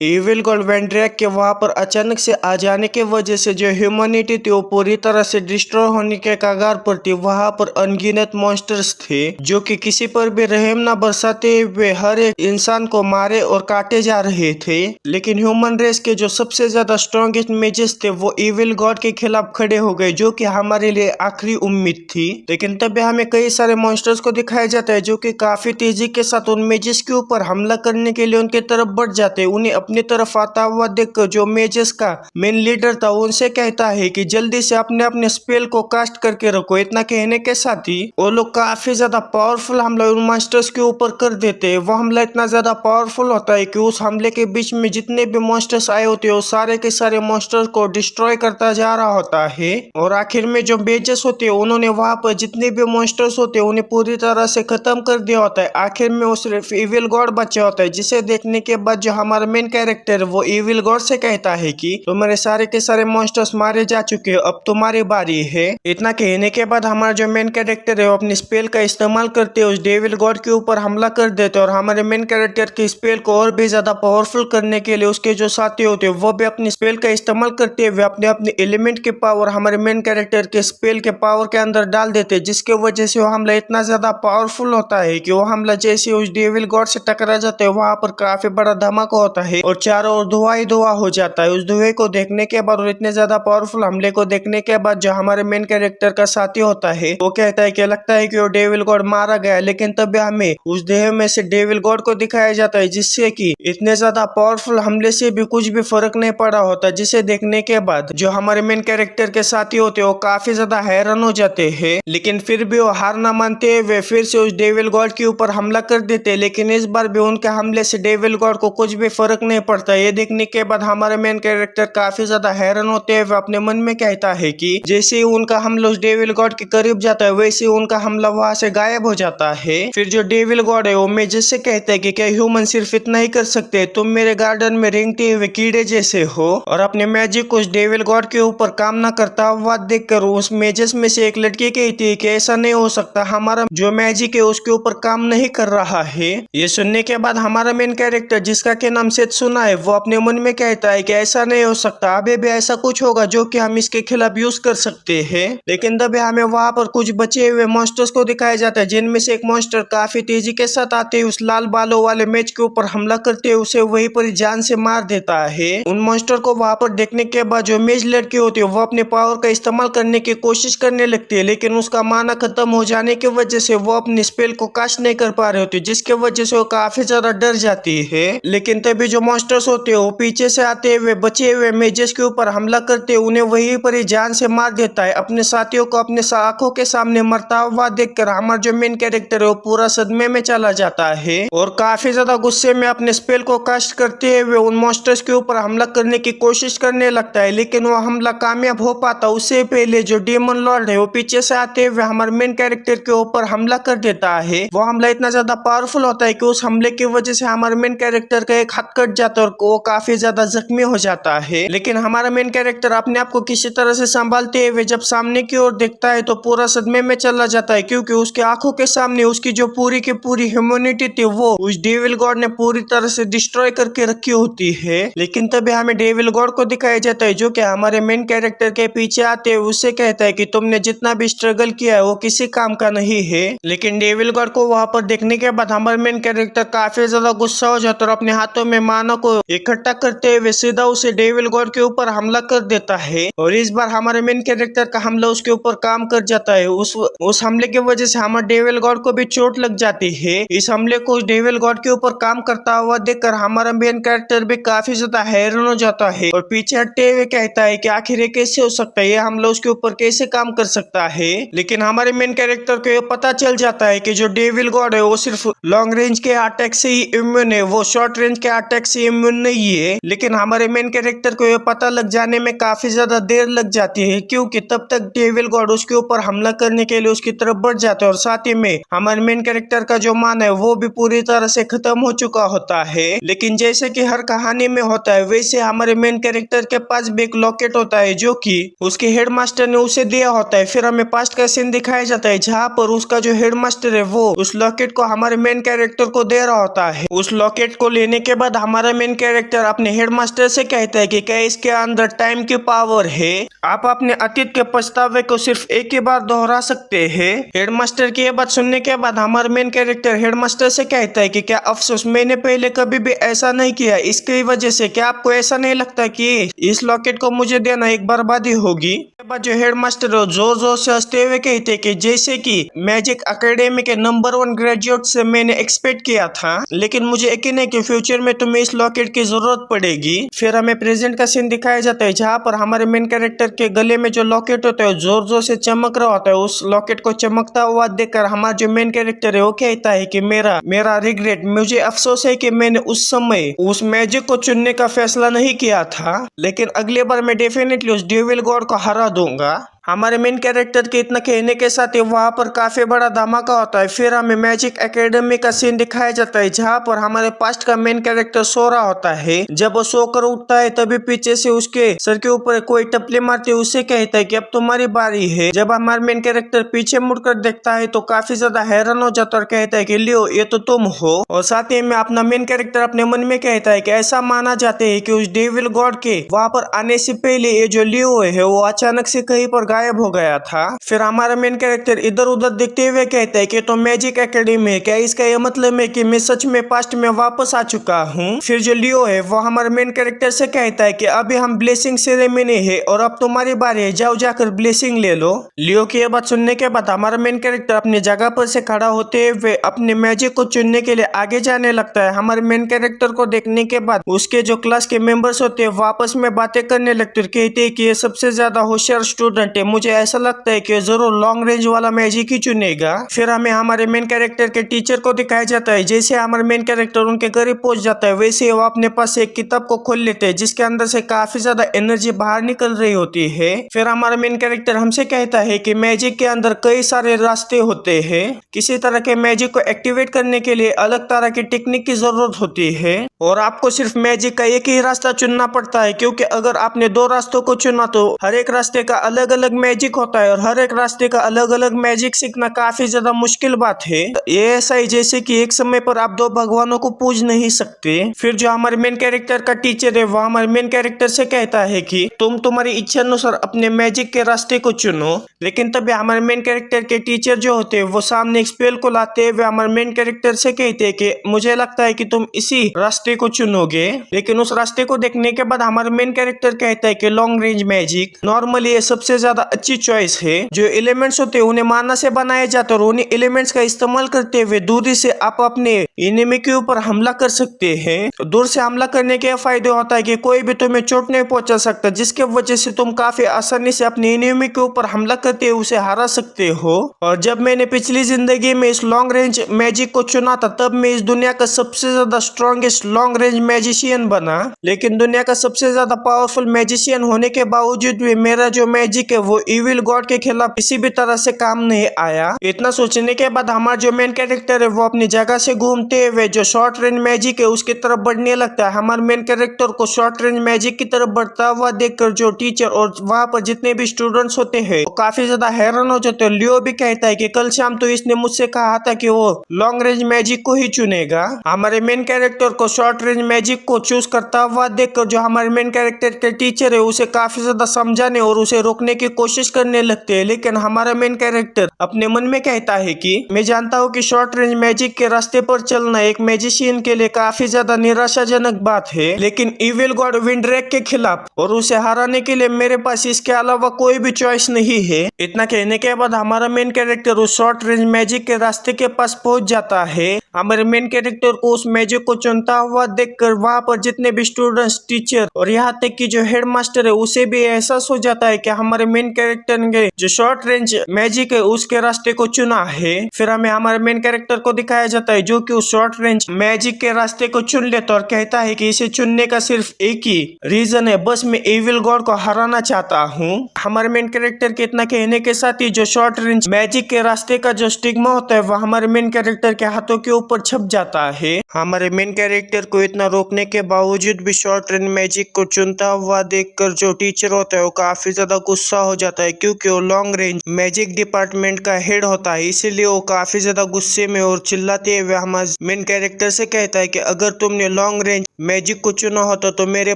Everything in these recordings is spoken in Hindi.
इविल गॉड वेंड्रियक के वहां पर अचानक से आ जाने की वजह से जो ह्यूमैनिटी थी वो पूरी तरह से डिस्ट्रॉय होने के कगार पर थी। वहां पर अनगिनत मॉन्स्टर्स थे जो कि किसी पर भी रहम न बरसाते हुए हर एक इंसान को मारे और काटे जा रहे थे। लेकिन ह्यूमन रेस के जो सबसे ज्यादा स्ट्रॉन्गेस्ट मेजेस थे वो इविल गॉड के खिलाफ खड़े हो गए, जो कि हमारे लिए आखिरी उम्मीद थी। लेकिन तभी हमें कई सारे मॉन्स्टर्स को दिखाया जाता है जो कि काफी तेजी के साथ उन मेजेस के ऊपर हमला करने के लिए उनके तरफ बढ़ जाते हैं। उन्हें अपनी तरफ आता हुआ देखकर जो मेजेस का मेन लीडर था उनसे कहता है कि जल्दी से अपने अपने स्पेल को कास्ट करके रखो। इतना कहने के साथ ही वो लोग काफी ज्यादा पावरफुल हमला उन मास्टर्स के ऊपर कर देते हैं। वो हमला इतना ज्यादा पावरफुल होता है कि उस हमले के बीच में जितने भी मॉन्स्टर्स आए होते हैं वो सारे के सारे मॉन्स्टर्स को डिस्ट्रॉय करता जा रहा होता है। और आखिर में जो मेजेस होते हैं उन्होंने वहां पर जितने भी मॉन्स्टर्स होते हैं उन्हें पूरी तरह से खत्म कर दिया होता है। आखिर में वो सिर्फ इविल गॉड बचा होता है, जिसे देखने के बाद जो हमारा मेन कैरेक्टर वो इविल गॉड से कहता है कि तुम्हारे सारे के सारे मॉन्स्टर्स मारे जा चुके हो, अब तुम्हारी बारी है। इतना कहने के बाद हमारा जो मेन कैरेक्टर है वो अपनी स्पेल का इस्तेमाल करते हुए उस डेविल गॉड के ऊपर हमला कर देते और हमारे मेन कैरेक्टर की स्पेल को और भी ज्यादा पावरफुल करने के लिए उसके जो साथी होते हैं वो भी अपनी स्पेल का इस्तेमाल करते हुए अपने अपने एलिमेंट के पावर हमारे मेन कैरेक्टर के स्पेल के पावर के अंदर डाल देते हैं, जिसके वजह से वो हमला इतना ज्यादा पावरफुल होता है कि वो हमला जैसे उस डेविल गॉड से टकरा जाते हैं वहां पर काफी बड़ा धमाका होता है और चारों ओर धुआं ही धुआं हो जाता है। उस धुएं को देखने के बाद और इतने ज्यादा पावरफुल हमले को देखने के बाद जो हमारे मेन कैरेक्टर का साथी होता है वो कहता है कि लगता है कि वो डेविल गॉड मारा गया। लेकिन तब हमें उस देह में से डेविल गॉड को दिखाया जाता है, जिससे कि इतने ज्यादा पावरफुल हमले से भी कुछ भी फर्क नहीं पड़ा होता, जिसे देखने के बाद जो हमारे मेन कैरेक्टर के साथी होते हैं वो काफी ज्यादा हैरान हो जाते हैं। लेकिन फिर भी वो हार न मानते हुए फिर से उस डेविल गॉड के ऊपर हमला कर देते, लेकिन इस बार भी उनके हमले से डेविल गॉड को कुछ भी फर्क नहीं पड़ता। ये देखने के बाद हमारे मेन कैरेक्टर काफी ज्यादा हैरान होते हैं। अपने मन में कहता है कि जैसे ही उनका हमला उस डेविल गॉड के करीब जाता है वैसे ही उनका हमला वहां से गायब हो जाता है। फिर जो डेविल गॉड है वो मेजेस से कहता है कि क्या ह्यूमन सिर्फ इतना ही कर सकते हैं? तुम मेरे गार्डन में रेंगते हुए कीड़े जैसे हो। और अपने मैजिक को उस डेविल गॉड के ऊपर काम न करता हुआ देखकर उस मेजेस में से एक लड़की कहती है कि ऐसा नहीं हो सकता, हमारा जो मैजिक है उसके ऊपर काम नहीं कर रहा है। ये सुनने के बाद हमारा मेन कैरेक्टर जिसका के नाम सेत्सुना है वो अपने मन में कहता है कि ऐसा नहीं हो सकता, अभी भी ऐसा कुछ होगा जो कि हम इसके खिलाफ यूज कर सकते हैं। लेकिन तभी हमें वहां पर कुछ बचे हुए मॉन्स्टर्स को दिखाया जाता है, जिनमें से एक मॉन्स्टर काफी तेजी के साथ आते हुए उस लाल बालों वाले मेज के ऊपर हमला करते हुए उसे वहीं पर जान से मार देता है। उन मॉन्स्टर को वहां पर देखने के बाद जो मेज लड़की होती है वो अपने पावर का इस्तेमाल करने की कोशिश करने लगती है, लेकिन उसका माना खत्म हो जाने की वजह से वो अपनी स्पेल को कास्ट नहीं कर पा रहे होते, जिसके वजह से वो काफी ज्यादा डर जाती है। लेकिन तभी जो मॉन्स्टर्स होते हैं वो पीछे से आते हुए बचे हुए मेजेस के ऊपर हमला करते उन्हें वहीं पर ही जान से मार देता है। अपने साथियों को अपने आंखों के सामने मरता हुआ देखकर हमारा जो मेन कैरेक्टर है वो पूरा सदमे में चला जाता है और काफी ज्यादा गुस्से में अपने स्पेल को कास्ट करते हुए उन मॉन्स्टर्स के ऊपर हमला करने की कोशिश करने लगता है। लेकिन वो हमला कामयाब हो पाता उससे पहले जो डेमन लॉर्ड है वो पीछे से आते हुए हमारे मेन कैरेक्टर के ऊपर हमला कर देता है। वो हमला इतना ज्यादा पावरफुल होता है कि उस हमले की वजह से हमारे मेन कैरेक्टर का एक हाथ कट जाता है और वो काफी ज्यादा जख्मी हो जाता है। लेकिन हमारा मेन कैरेक्टर अपने आप को किसी तरह से संभालते हुए जब सामने की ओर देखता है तो पूरा सदमे में चला जाता है, क्योंकि उसके आंखों के सामने उसकी जो पूरी की पूरी ह्यूमैनिटी थी वो उस डेविल गॉड ने पूरी तरह से डिस्ट्रॉय करके रखी होती है। लेकिन तभी हमें डेविल गॉड को दिखाया जाता है जो कि हमारे मेन कैरेक्टर के पीछे आते हुए उससे कहता है कि तुमने जितना भी स्ट्रगल किया है वो किसी काम का नहीं है। लेकिन डेविल गॉड को वहां पर देखने के बाद हमारे मेन कैरेक्टर काफी ज्यादा गुस्सा हो जाता है और अपने हाथों में मानव को इकट्ठा करते हुए सीधा उसे डेविल गॉड के ऊपर हमला कर देता है। और इस बार हमारे मेन कैरेक्टर का हमला उसके ऊपर काम कर जाता है। उस हमले की वजह से हमारे डेविल गॉड को भी चोट लग जाती है। इस हमले को उस डेविल गॉड के ऊपर काम करता हुआ देखकर हमारा मेन कैरेक्टर भी काफी ज्यादा हैरान हो जाता है और पीछे हटते हुए कहता है कि आखिर ये कैसे हो सकता है, ये हमला उसके ऊपर कैसे काम कर सकता है। लेकिन हमारे मेन कैरेक्टर को ये पता चल जाता है कि जो डेविल गॉड है वो सिर्फ लॉन्ग रेंज के अटैक से ही इम्यून है, वो शॉर्ट रेंज के अटैक से इम्यून नहीं है। लेकिन हमारे मेन कैरेक्टर को ये पता लग जाने में काफी ज्यादा देर लग जाती है, क्योंकि तब तक डेविल गॉड उसके ऊपर हमला करने के लिए उसकी तरफ बढ़ जाता है और साथ ही में हमारे मेन कैरेक्टर का जो मान है वो भी पूरी तरह से खत्म हो चुका होता है। लेकिन जैसे कि हर कहानी में होता है वैसे हमारे मेन कैरेक्टर के पास भी एक लॉकेट होता है जो कि उसके हेडमास्टर ने उसे दिया होता है। फिर हमें पास्ट का सीन दिखाया जाता है जहाँ पर उसका जो हेडमास्टर है वो उस लॉकेट को हमारे मेन कैरेक्टर को दे रहा होता है। उस लॉकेट को लेने के बाद हमारा हमारा मेन कैरेक्टर अपने हेडमास्टर से कहता है कि क्या इसके अंदर टाइम की पावर है, आप अपने अतीत के पछतावे को सिर्फ एक ही बार दोहरा सकते हैं। हेडमास्टर की यह बात सुनने के बाद हमारा मेन कैरेक्टर हेडमास्टर से कहता है कि क्या अफसोस, मैंने पहले कभी भी ऐसा नहीं किया, इसकी वजह से क्या आपको ऐसा नहीं लगता कि इस लॉकेट को मुझे देना एक बर्बादी होगी। जो हेडमास्टर जोर जोर से हंसते हुए कहते कि जैसे कि मैजिक एकेडमी के नंबर 1 ग्रेजुएट से मैंने एक्सपेक्ट किया था, लेकिन मुझे यकीन है कि फ्यूचर में तुम्हें इस लॉकेट की जरूरत पड़ेगी। फिर हमें प्रेजेंट का सीन दिखाया जाता है जहाँ पर हमारे मेन कैरेक्टर के गले में जो लॉकेट होता है जोर जोर से चमक रहा होता है। उस लॉकेट को चमकता हुआ देखकर हमारा जो मेन कैरेक्टर है वो कहता है कि मेरा रिग्रेट, मुझे अफसोस है कि मैंने उस समय उस मैजिक को चुनने का फैसला नहीं किया था, लेकिन अगली बार मैं डेफिनेटली उस डेविल गॉड को हरा दूंगा। हमारे मेन कैरेक्टर के इतना कहने के साथ ही वहाँ पर काफी बड़ा धमाका होता है। फिर हमें मैजिक एकेडमी का सीन दिखाया जाता है जहाँ पर हमारे पास्ट का मेन कैरेक्टर सो रहा होता है। जब वो सोकर उठता है तभी पीछे से उसके सर के ऊपर कोई टपली मारते उसे कहता है कि अब तुम्हारी बारी है। जब हमारा मेन कैरेक्टर पीछे मुड़कर देखता है तो काफी ज्यादा हैरान हो जाता है और कहता है कि लियो, ये तो तुम हो। और साथ ही में अपना मेन कैरेक्टर अपने मन में कहता है कि ऐसा माना जाता है कि उस डेविल गॉड के वहाँ पर आने से पहले ये जो लियो है वो अचानक से कहीं पर गायब हो गया था। फिर हमारा मेन कैरेक्टर इधर उधर देखते हुए कहता है कि तो मैजिक एकेडमी है, क्या इसका यह मतलब है कि मैं सच में पास्ट में वापस आ चुका हूँ। फिर जो लियो है वो हमारे मेन कैरेक्टर से कहता है कि अभी हम ब्लेसिंग सेरेमनी है और अब तुम्हारी बारी है, जाओ जाकर ब्लेसिंग ले लो। लियो की यह बात सुनने के बाद हमारा मेन कैरेक्टर अपनी जगह पर से खड़ा होते हुए अपने मैजिक को चुनने के लिए आगे जाने लगता है। हमारे मेन कैरेक्टर को देखने के बाद उसके जो क्लास के मेंबर्स होते हैं वापस में बातें करने लगते हैं, कहते हैं कि ये सबसे ज्यादा होशियार स्टूडेंट है, मुझे ऐसा लगता है कि जरूर लॉन्ग रेंज वाला मैजिक ही चुनेगा। फिर हमें हमारे मेन कैरेक्टर के टीचर को दिखाया जाता है। जैसे हमारे मेन कैरेक्टर उनके करीब पहुंच जाता है वैसे वो अपने पास एक किताब को खोल लेते हैं जिसके अंदर से काफी ज्यादा एनर्जी बाहर निकल रही होती है। फिर हमारा मेन कैरेक्टर हमसे कहता है कि मैजिक के अंदर कई सारे रास्ते होते हैं, किसी तरह के मैजिक को एक्टिवेट करने के लिए अलग तरह की टेक्निक की जरूरत होती है और आपको सिर्फ मैजिक का एक ही रास्ता चुनना पड़ता है, क्योंकि अगर आपने 2 रास्तों को चुना तो हर एक रास्ते का अलग अलग मैजिक होता है और हर एक रास्ते का अलग अलग मैजिक सीखना काफी ज्यादा मुश्किल बात है। ये ऐसा ही जैसे कि एक समय पर आप 2 भगवानों को पूज नहीं सकते। फिर जो हमारे मेन कैरेक्टर का टीचर है वो हमारे मेन कैरेक्टर से कहता है कि तुम तुम्हारी इच्छा अनुसार अपने मैजिक के रास्ते को चुनो। लेकिन तभी हमारे मेन कैरेक्टर के टीचर जो होते हैं वो सामने एक स्पेल को लाते हुए हमारे मेन कैरेक्टर से कहते हैं कि मुझे लगता है कि तुम इसी रास्ते को चुनोगे। लेकिन उस रास्ते को देखने के बाद हमारे मेन कैरेक्टर कहता है कि लॉन्ग रेंज मैजिक नॉर्मली ये सबसे ज्यादा अच्छी चॉइस है। जो एलिमेंट्स होते हैं उन्हें माना से बनाए जाते हैं और उन्हीं एलिमेंट्स का इस्तेमाल करते हुए दूरी से आप अपने एनिमी के ऊपर हमला कर सकते हैं। दूर से हमला करने के फायदे होता है कि कोई भी तुम्हें चोट नहीं पहुंचा सकता, जिसके वजह से तुम काफी आसानी से अपने एनिमी के ऊपर हमला करते हुए उसे हरा सकते हो। और जब मैंने पिछली जिंदगी में इस लॉन्ग रेंज मैजिक को चुना था तब मैं इस दुनिया का सबसे ज्यादा स्ट्रॉन्गेस्ट लॉन्ग रेंज मैजिशियन बना। लेकिन दुनिया का सबसे ज्यादा पावरफुल मैजिशियन होने के बावजूद भी मेरा जो मैजिक है वो इविल गॉड के खिलाफ किसी भी तरह से काम नहीं आया। इतना सोचने के बाद हमारा जो मेन कैरेक्टर है वो अपनी जगह से घूमते हुए जो शॉर्ट रेंज मैजिक है उसकी तरफ बढ़ने लगता है। हमारे मेन कैरेक्टर को शॉर्ट रेंज मैजिक की तरफ बढ़ता हुआ देखकर जो टीचर और वहाँ पर जितने भी स्टूडेंट्स होते हैं वो काफी ज्यादा हैरान हो जाते हैं। लियो भी कहता है कि कल शाम तो इसने मुझसे कहा था कि वो लॉन्ग रेंज मैजिक को ही चुनेगा। हमारे मेन कैरेक्टर को शॉर्ट रेंज मैजिक को चूज करता हुआ देखकर जो हमारे मेन कैरेक्टर के टीचर है उसे काफी ज्यादा समझाने और उसे रोकने की कोशिश करने लगते हैं। लेकिन हमारा मेन कैरेक्टर अपने मन में कहता है कि मैं जानता हूँ कि शॉर्ट रेंज मैजिक के रास्ते पर चलना एक मैजिशियन के लिए काफी ज्यादा निराशाजनक बात है, लेकिन इविल गॉड विंड्रेक के खिलाफ और उसे हराने के लिए मेरे पास इसके अलावा कोई भी चॉइस नहीं है। इतना कहने के बाद हमारा मेन कैरेक्टर उस शॉर्ट रेंज मैजिक के रास्ते के पास पहुंच जाता है। हमारे मेन कैरेक्टर को उस मैजिक को चुनता हुआ देखकर वहाँ पर जितने भी स्टूडेंट्स, टीचर और यहाँ तक कि जो हेडमास्टर है उसे भी एहसास हो जाता है कि हमारे मेन कैरेक्टर ने जो शॉर्ट रेंज मैजिक है उसके रास्ते को चुना है। फिर हमें हमारे मेन कैरेक्टर को दिखाया जाता है जो कि उस शॉर्ट रेंज मैजिक के रास्ते को चुन लेता और कहता है कि इसे चुनने का सिर्फ एक ही रीजन है, बस मैं इविल गॉड को हराना चाहता हूँ। हमारे मेन कैरेक्टर के इतना कहने के साथ ही जो शॉर्ट रेंज मैजिक के रास्ते का जो स्टिग्मा होता है वो हमारे मेन कैरेक्टर के हाथों के ऊपर छप जाता है। हमारे मेन कैरेक्टर को इतना रोकने के बावजूद भी शॉर्ट रेंज मैजिक को चुनता हुआ देखकर जो टीचर होता है वो काफी ज्यादा गुस्सा हो जाता है, क्योंकि वो लॉन्ग रेंज मैजिक डिपार्टमेंट का हेड होता है। इसीलिए वो काफी ज्यादा गुस्से में और चिल्लाते हुए हमारे मेन कैरेक्टर से कहता है कि अगर तुमने लॉन्ग रेंज मैजिक को चुना होता तो मेरे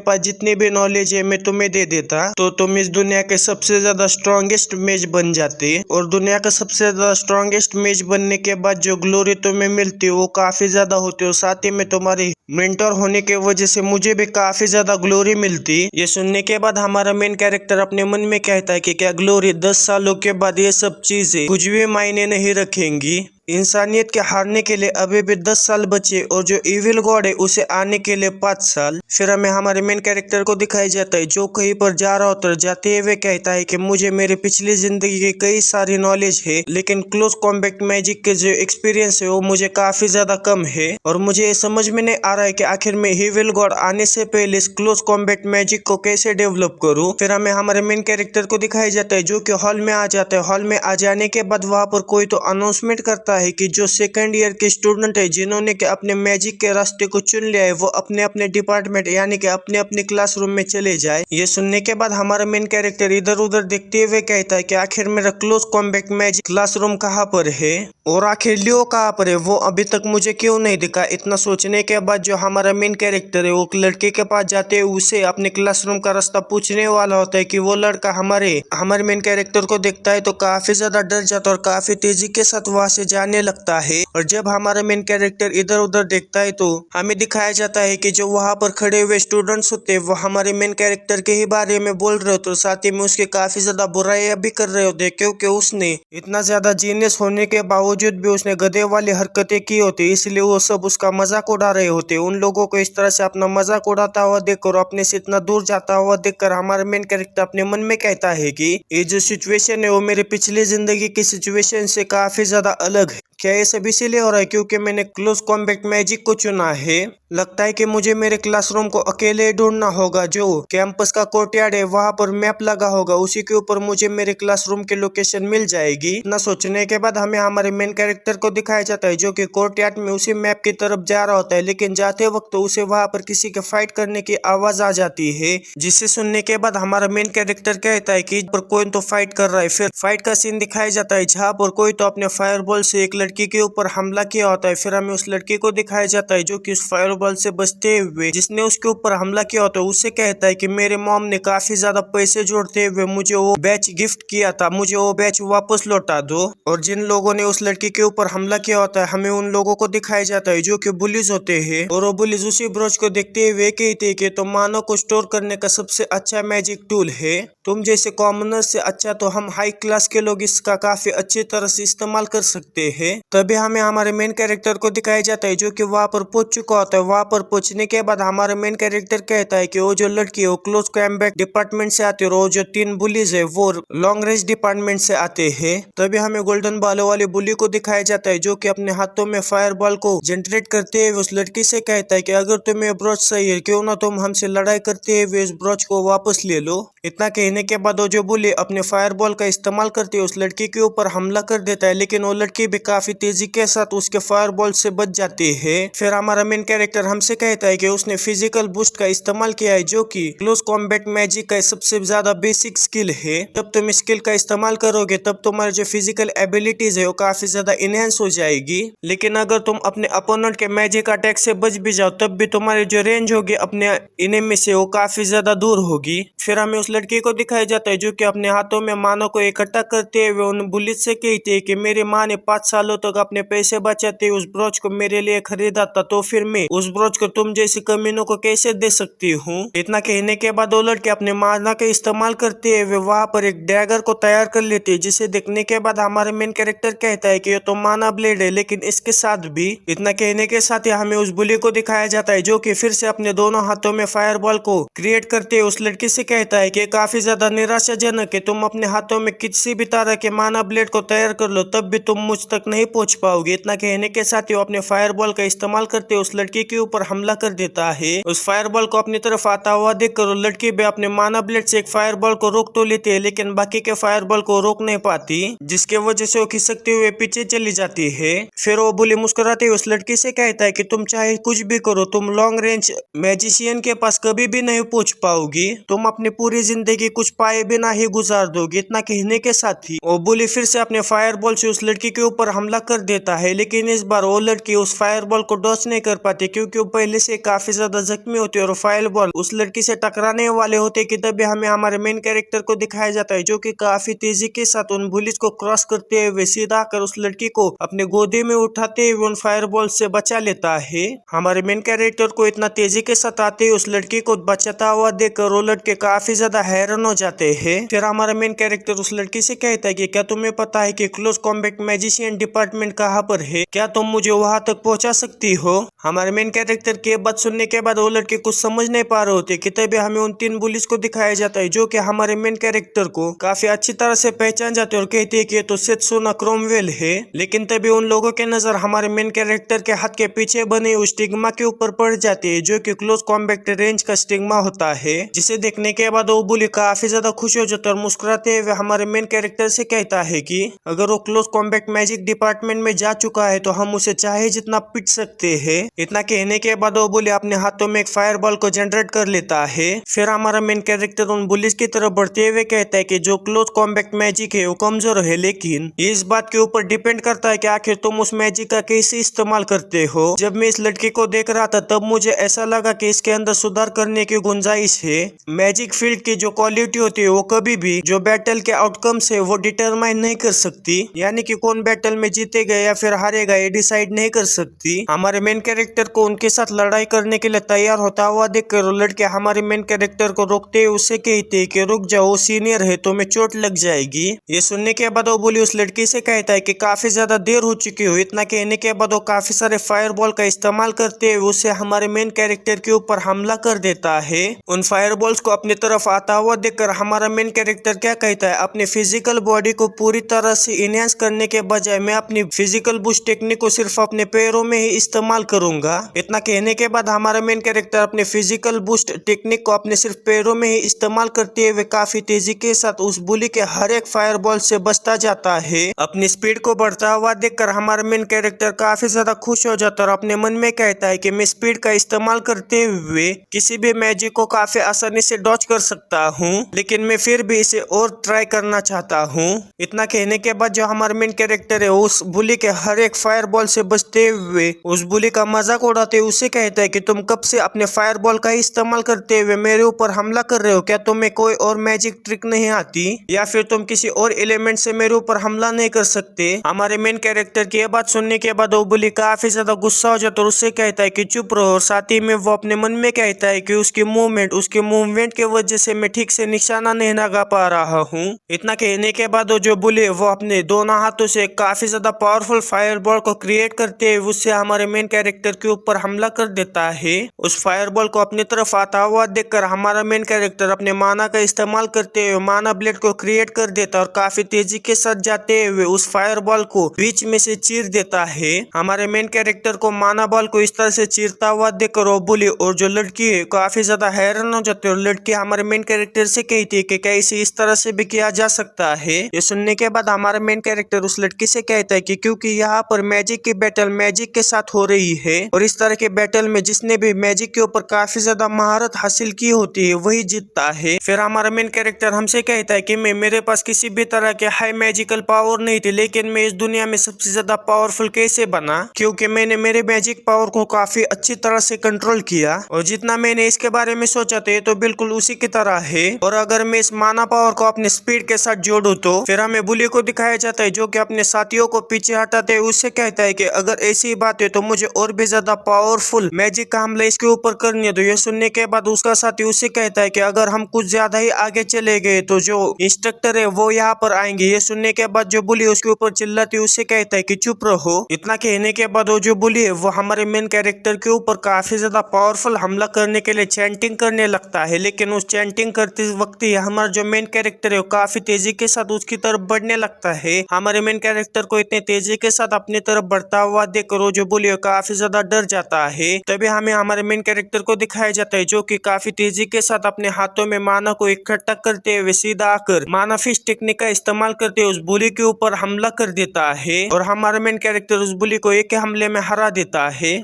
पास जितनी भी नॉलेज है मैं तुम्हें दे देता, तो तुम इस दुनिया के सबसे ज्यादा स्ट्रॉन्गेस्ट मेज बन जाते। और दुनिया का सबसे ज्यादा स्ट्रॉन्गेस्ट मेज बनने के बाद जो ग्लोरी तुम्हें मिलती है वो काफी ज्यादा होती है, और साथ ही में तुम्हारी मेंटर होने की वजह से मुझे भी काफी ज्यादा ग्लोरी मिलती। ये सुनने के बाद हमारा मेन कैरेक्टर अपने मन में कहता है कि क्या ग्लोरी 10 सालों के बाद ये सब चीजें कुछ भी मायने नहीं रखेंगी। इंसानियत के हारने के लिए अभी भी 10 साल बचे और जो इविल गॉड है उसे आने के लिए 5 साल। फिर हमें हमारे मेन कैरेक्टर को दिखाया जाता है जो कहीं पर जा रहा होता है, जाते हुए कहता है कि मुझे मेरी पिछली जिंदगी की कई सारी नॉलेज है, लेकिन क्लोज कॉम्बैट मैजिक के जो एक्सपीरियंस है वो मुझे काफी ज्यादा कम है, और मुझे ये समझ में नहीं आ रहा है कि आखिर में इविल गॉड आने से पहले इस क्लोज कॉम्बैट मैजिक को कैसे डेवलप करूँ। फिर हमें हमारे मेन कैरेक्टर को दिखाया जाता है जो कि हॉल में आ जाता है। हॉल में आ जाने के बाद वहाँ पर कोई तो अनाउंसमेंट करता है कि जो सेकंड ईयर के स्टूडेंट है जिन्होंने के अपने मैजिक के रास्ते को चुन लिया है वो अपने अपने डिपार्टमेंट यानी कि अपने अपने क्लासरूम में चले जाए। ये सुनने के बाद हमारा मेन कैरेक्टर इधर उधर देखते हुए कहता है कि आखिर मेरा क्लोज कॉम्बैट मैजिक क्लासरूम कहाँ पर है, और आखिर लियो कहाँ पर है, वो अभी तक मुझे क्यों नहीं दिखा। इतना सोचने के बाद जो हमारा मेन कैरेक्टर है वो लड़के के पास जाते हुए उसे अपने क्लासरूम का रास्ता पूछने वाला होता है कि वो लड़का हमारे मेन कैरेक्टर को देखता है तो काफी ज्यादा डर जाता है और काफी तेजी के साथ वहां से जाने लगता है। और जब हमारा मेन कैरेक्टर इधर उधर देखता है तो हमें दिखाया जाता है कि जो वहां पर खड़े हुए स्टूडेंट्स होते हैं वो हमारे मेन कैरेक्टर के ही बारे में बोल रहे होते, साथ ही में उसके काफी ज्यादा बुराइयां भी कर रहे होते, क्योंकि उसने इतना ज्यादा जीनियस होने के बावजूद भी उसने गधे वाली हरकतें की होती, इसलिए वो सब उसका मजाक उड़ा रहे होते। उन लोगों को इस तरह से अपना मजाक उड़ाता हुआ देखकर, अपने से इतना दूर जाता हुआ देखकर हमारा मेन कैरेक्टर अपने मन में कहता है कि ये जो सिचुएशन है वो मेरी पिछली जिंदगी की सिचुएशन से काफी ज्यादा अलग है। क्या ये सब इसीलिए हो रहा है क्योंकि मैंने क्लोज कॉम्बैट मैजिक को चुना है। लगता है कि मुझे मेरे क्लासरूम को अकेले ढूंढना होगा। जो कैंपस का कोर्टयार्ड है वहां पर मैप लगा होगा, उसी के ऊपर मुझे मेरे क्लासरूम की लोकेशन मिल जाएगी। इतना सोचने के बाद हमें हमारे मेन कैरेक्टर को दिखाया जाता है जो कि कोर्टयार्ड में उसी मैप की तरफ जा रहा होता है, लेकिन जाते वक्त तो उसे वहां पर किसी के फाइट करने की आवाज आ जाती है, जिसे सुनने के बाद हमारा मेन कैरेक्टर कहता है कि पर कोई तो फाइट कर रहा है। फिर फाइट का सीन दिखाया जाता है जहाँ पर कोई तो अपने फायरबॉल से एक लड़की के ऊपर हमला किया होता है। फिर हमें उस लड़की को दिखाया जाता है जो कि उस फायरबॉल से बचते हुए जिसने उसके ऊपर हमला किया होता है उससे कहता है कि मेरे मॉम ने काफी ज्यादा पैसे जोड़ते हुए मुझे वो बैच गिफ्ट किया था, मुझे वो बैच वापस लौटा दो। और जिन लोगों ने उस लड़की के ऊपर हमला किया होता है हमें उन लोगों को दिखाया जाता है जो कि बुलिस होते हैं, और वो बुलिस उसी ब्रोच को देखते हुए कहते हैं कि तो मानव को स्टोर करने का सबसे अच्छा मैजिक टूल है, तुम जैसे कॉमनर से अच्छा तो हम हाई क्लास के लोग इसका काफी अच्छी तरह से इस्तेमाल कर सकते हैं। तभी हमें हमारे मेन कैरेक्टर को दिखाया जाता है जो कि वहां पर पहुंच चुका होता है। वहां पर पहुंचने के बाद हमारा मेन कैरेक्टर कहता है कि वो जो लड़की है वो क्लोज कॉम्बैट डिपार्टमेंट से आती है और वो जो 3 बुलीज है वो लॉन्ग रेंज डिपार्टमेंट से आते हैं। तभी हमें गोल्डन बालों वाली बुली को दिखाया जाता है जो कि अपने हाथों में फायर बॉल को जनरेट करते हुए उस लड़की से कहता है कि अगर तुम्हें ब्रोच सही है क्यों ना तुम हमसे लड़ाई करते हुए इस ब्रोच को वापस ले लो। इतना कहने के बाद वो जो बुली अपने फायर बॉल का इस्तेमाल करती है उस लड़की के ऊपर हमला कर देता है, लेकिन वो लड़की भी काफी तेजी के साथ उसके फायर बॉल से बच जाती है। फिर हमारा मेन कैरेक्टर हमसे कहता है कि उसने फिजिकल बूस्ट का इस्तेमाल किया है जो कि क्लोज कॉम्बैट मैजिक का सबसे ज्यादा बेसिक स्किल है। जब तुम स्किल का इस्तेमाल करोगे तब तुम्हारी जो फिजिकल एबिलिटीज है वो काफी ज्यादा इनहेंस हो जाएगी, लेकिन अगर तुम अपने अपोनेंट के मैजिक अटैक से बच भी जाओ तब भी तुम्हारी जो रेंज होगी अपने एनिमी से वो काफी ज्यादा दूर होगी। फिर हमें उस लड़की को दिखाया जाता है जो कि अपने हाथों में मानव को इकट्ठा करते हुए उन बुलिस से कहती है कि मेरी माँ ने 5 सालों तक अपने पैसे बचाते उस ब्रोच को मेरे लिए खरीदा था, तो फिर मैं उस ब्रोच को तुम जैसे कमीनों को कैसे दे सकती हूँ। इतना कहने के बाद वो लड़के अपने माना का इस्तेमाल करते हुए वहाँ पर एक डैगर को तैयार कर लेती है, जिसे देखने के बाद हमारे मेन कैरेक्टर कहता है कि ये तो माना ब्लेड है लेकिन इसके साथ भी। इतना कहने के साथ ही हमें उस बुली को दिखाया जाता है जो कि फिर से अपने दोनों हाथों में फायर बॉल को क्रिएट करते हुए उस लड़की से कहता है कि ये काफी ज्यादा निराशाजनक है। तुम अपने हाथों में किसी भी तरह के माना ब्लेड को तैयार कर लो तब भी तुम मुझ तक नहीं पहुंच पाओगे। इतना कहने के साथ ही वो अपने फायरबॉल का इस्तेमाल करते उस लड़की के ऊपर हमला कर देता है। उस फायरबॉल को अपनी तरफ आता हुआ देखकर लड़की भी अपने माना ब्लेड से एक फायरबॉल को रोक तो लेती है, लेकिन बाकी के फायरबॉल को रोक नहीं पाती, जिसके वजह से वो खिसकते हुए पीछे चली जाती है। फिर वो बुली मुस्कुराते हुए उस लड़की से कहता है कि तुम चाहे कुछ भी करो, तुम लॉन्ग रेंज मैजिशियन के पास कभी भी नहीं पहुंच पाओगी। तुम अपनी पूरी जिंदगी कुछ पाए बिना ही गुजार दोगी। इतना कहने के साथ ही वो बुली फिर से अपने फायरबॉल से उस लड़की के ऊपर हमला कर देता है, लेकिन इस बार वो लड़की उस फायरबॉल को डॉच नहीं कर पाती क्योंकि वो पहले से काफी ज्यादा जख्मी होती है और फायरबॉल उस लड़की से टकराने वाले होते कि तभी हमें हमारे मेन कैरेक्टर को दिखाया जाता है जो कि काफी तेजी के साथ उन बुलिस को क्रॉस करते हुए सीधा कर उस लड़की को अपने गोदी में उठाते हुए उन फायरबॉल से बचा लेता है। हमारे मेन कैरेक्टर को इतना तेजी के साथ आते उस लड़की को बचाता हुआ देखकर वो लड़के काफी ज्यादा हैरान हो जाते हैं। फिर हमारा मेन कैरेक्टर उस लड़की से कहता है कि क्या तुम्हें पता है कि क्लोज कॉम्बैट मैजिशियन डिपार्टमेंट कहाँ पर है, क्या तुम मुझे वहां तक पहुंचा सकती हो। हमारे मेन कैरेक्टर की बात सुनने के बाद वो लड़के कुछ समझ नहीं पा रहे होते कि तभी हमें उन 3 पुलिस को दिखाया जाता है जो कि हमारे मेन कैरेक्टर को काफी अच्छी तरह से पहचान जाते हैं और कहते हैं कि ये तो सेत्सुना क्रोमवेल है। लेकिन तभी उन लोगों के नजर हमारे मेन कैरेक्टर के हाथ के पीछे बने उस स्टिग्मा के ऊपर पड़ जाती है जो कि क्लोज कॉम्बैट रेंज का स्टिग्मा होता है, जिसे देखने के बाद वो बुली काफी ज्यादा खुश हो जाता है और मुस्कुराते हुए हमारे मेन कैरेक्टर से कहता है कि अगर वो क्लोज कॉम्बैट मैजिक डिपार्टमेंट में जा चुका है तो हम उसे चाहे जितना पिट सकते हैं। इतना कहने के बाद वो बुली अपने हाथों में एक फायरबॉल को जनरेट कर लेता है। फिर हमारा मेन कैरेक्टर उन बुलिस की तरफ बढ़ते हुए कहता है कि जो क्लोज कॉम्बैट मैजिक है वो कमजोर है, लेकिन इस बात के ऊपर डिपेंड करता है कि आखिर तुम उस मैजिक का कैसे इस्तेमाल करते हो। जब मैं इस लड़की को देख रहा था तब मुझे ऐसा लगा कि इसके अंदर सुधार करने की गुंजाइश है। मैजिक फील्ड की जो क्वालिटी होती है वो कभी भी जो बैटल के आउटकम से वो डिटरमाइन नहीं कर सकती, यानी कि कौन बैटल में जीतेगा या फिर हारेगा ये डिसाइड नहीं कर सकती। हमारे मेन कैरेक्टर को उनके साथ लड़ाई करने के लिए तैयार होता हुआ देखकर लड़के हमारे मेन कैरेक्टर को रोकते हुए उससे कहते हैं कि रुक जाओ, सीनियर है, तुम्हें चोट लग जाएगी। ये सुनने के बाद वो बोली उस लड़की से कहता है कि काफी ज्यादा देर हो चुकी हो। इतना कहने के बाद वो काफी सारे फायरबॉल का इस्तेमाल करते हुए उसे हमारे मेन कैरेक्टर के ऊपर हमला कर देता है। उन फायरबॉल्स को अपनी तरफ आता हुआ देखकर हमारा मेन कैरेक्टर क्या कहता है, अपनी फिजिकल बॉडी को पूरी तरह से इनहेंस करने के बजाय मैं अपनी फिजिकल बूस्ट टेक्निक को सिर्फ अपने पैरों में ही इस्तेमाल करूंगा। इतना कहने के बाद हमारा मेन कैरेक्टर अपने फिजिकल बूस्ट टेक्निक को अपने सिर्फ पैरों में ही इस्तेमाल करते हुए काफी तेजी के साथ उस बुली के हर एक फायरबॉल से बचता जाता है। अपनी स्पीड को बढ़ता हुआ देखकर हमारा मेन कैरेक्टर काफी ज्यादा खुश हो जाता है और अपने मन में कहता है कि मैं स्पीड का इस्तेमाल करते हुए किसी भी मैजिक को काफी आसानी से डॉच कर सकता हूँ, लेकिन मैं फिर भी इसे और ट्राई करना चाहता हूँ। इतना कहने के बाद जो हमारा मेन कैरेक्टर है उस बुली के हर एक फायरबॉल से बचते हुए उस बुली का मजाक उड़ाते हुए उसे कहता है कि तुम कब से अपने फायरबॉल का इस्तेमाल करते हुए मेरे ऊपर हमला कर रहे हो, क्या तुम्हें कोई और मैजिक ट्रिक नहीं आती या फिर तुम किसी और एलिमेंट से मेरे ऊपर हमला नहीं कर सकते। हमारे मेन कैरेक्टर की यह बात सुनने के बाद वो बुली काफी ज्यादा गुस्सा हो जाता है और उससे कहता है कि चुप रहो, और साथ ही में वो अपने मन में कहता है कि उसकी मूवमेंट के वजह से मैं ठीक से निशाना नहीं लगा पा रहा हूँ। इतना कहने के बाद वो जो बुली वो अपने दोनों हाथों से काफी ज्यादा पावरफुल फायरबॉल को क्रिएट करते हुए उससे हमारे मेन कैरेक्टर के ऊपर हमला कर देता है। उस फायरबॉल को अपनी तरफ आता हुआ देखकर हमारा मेन कैरेक्टर अपने माना का इस्तेमाल करते हुए माना ब्लेड को क्रिएट कर देता और काफी तेजी के साथ जाते हुए उस फायरबॉल को बीच में से चीर देता है। हमारे मेन कैरेक्टर को माना बॉल को इस तरह से चीरता हुआ देखकर वो बुली और जो लड़की है काफी ज्यादा हैरान हो जाती है और लड़की हमारे मेन कैरेक्टर से कहती है कि क्या इसे इस तरह से भी किया जा सकता है। ये सुनने के बाद हमारा मेन कैरेक्टर उस लड़की से कहता है कि क्योंकि यहाँ पर मैजिक की बैटल मैजिक के साथ हो रही है और इस तरह के बैटल में जिसने भी मैजिक के ऊपर काफी ज्यादा महारत हासिल की होती है वही जीतता है। फिर हमारा मेन कैरेक्टर हमसे कहता है कि मेरे पास किसी भी तरह के हाई मैजिकल पावर नहीं थी, लेकिन मैं इस दुनिया में सबसे ज्यादा पावरफुल कैसे बना, क्योंकि मैंने मेरे मैजिक पावर को काफी अच्छी तरह से कंट्रोल किया और जितना मैंने इसके बारे में सोचा था तो बिल्कुल उसी की तरह है। और अगर मैं इस माना पावर को अपने स्पीड के साथ जोड़ू तो फिर हमें बुली को दिखाया जाता है जो कि अपने साथियों को पीछे हटाते हुए उससे कहता है कि अगर ऐसी बात है तो मुझे और भी ज्यादा पावरफुल मैजिक का हमला इसके ऊपर करनी है। तो ये सुनने के बाद उसका साथी उससे कहता है कि अगर हम कुछ ज्यादा ही आगे चले गए तो जो इंस्ट्रक्टर है वो यहाँ पर आएंगे। ये सुनने के बाद जो बुली उसके ऊपर चिल्लाती है उससे कहता है कि चुप रहो। इतना कहने के बाद वो जो बुली है वो हमारे मेन कैरेक्टर के ऊपर काफी ज्यादा पावरफुल हमला करने के लिए चैंटिंग करने लगता है, लेकिन उस चैंटिंग करते वक्त ही हमारा जो मेन कैरेक्टर है वो काफी तेजी के साथ उसकी तरफ बढ़ने लगता है। हमारे मेन कैरेक्टर को इतने तेजी के साथ अपनी तरफ बढ़ता हुआ देखकर वो जो बुली है काफी ज्यादा डर जाता है। तभी हमें हमारे मेन कैरेक्टर को दिखाया जाता है जो कि काफी तेजी के साथ अपने हाथों में माना को इकट्ठा करते हुए सीधा आकर माना फिस्ट टेक्निक का इस्तेमाल करते हुए उस बुली के ऊपर हमला कर देता है और हमारा मेन कैरेक्टर उस बुली को एक हमले में हरा देता है।